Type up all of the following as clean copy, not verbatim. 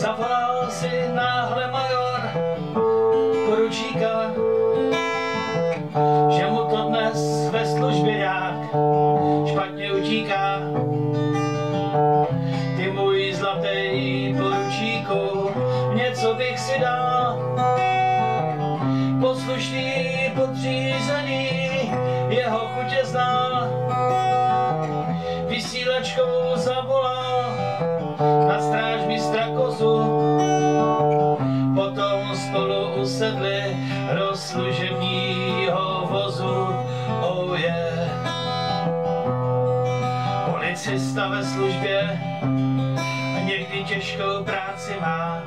Zavolal si náhle major poručíka, že mu to dnes ve službě nějak špatně utíká. Ty můj zlatý poručíku, něco bych si dal, poslušný, podřízený, jeho chutě znal. Vysílačkou zavolal na strážmistra Kozu, potom spolu usedli do služebního vozu. Oh yeah. Policista ve službě někdy těžkou práci má,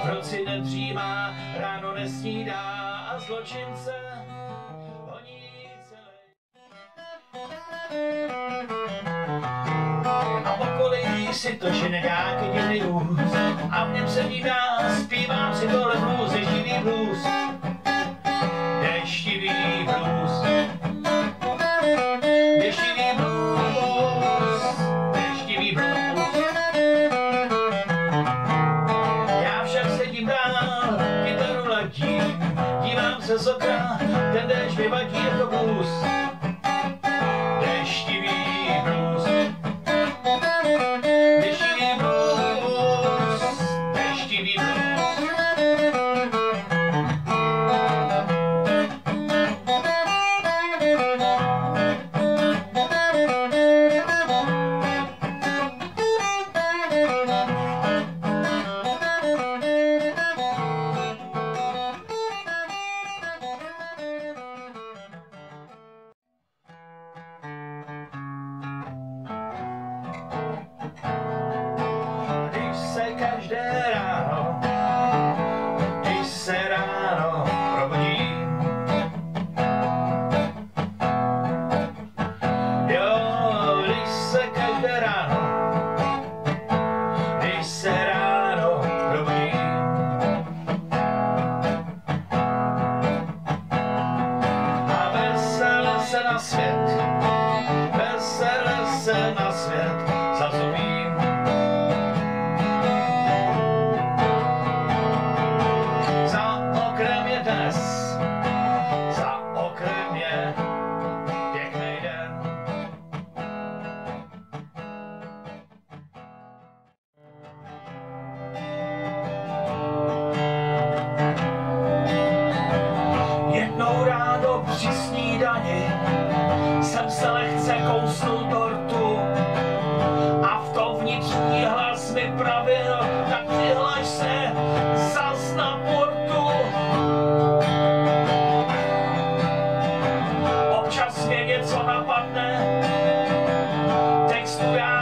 v noci nedřímá, ráno nesnídá a zločince honí celý. A okolí si to žene nějaký divný růz a v něm se dívá, zpívám si tohle blues, deštivý blues, deštivý blues, deštivý blues, deštivý blues. Já však sedím dál, kytaru ladím, dívám se z okna, ten déšť mi vadí jako blues, deštivý blues, deštivý blues, deštivý blues. Když se ráno probudím, jo, když se každé ráno probudím, a vesele se na svět zazubím. Za okrem je pěkný den. Jednou ráno při snídani jsem se lehce kousnul tortu a v tom vnitřní hlas mi pravil, tak přihlaš se zas na portu. Občas mě něco napadne, textu já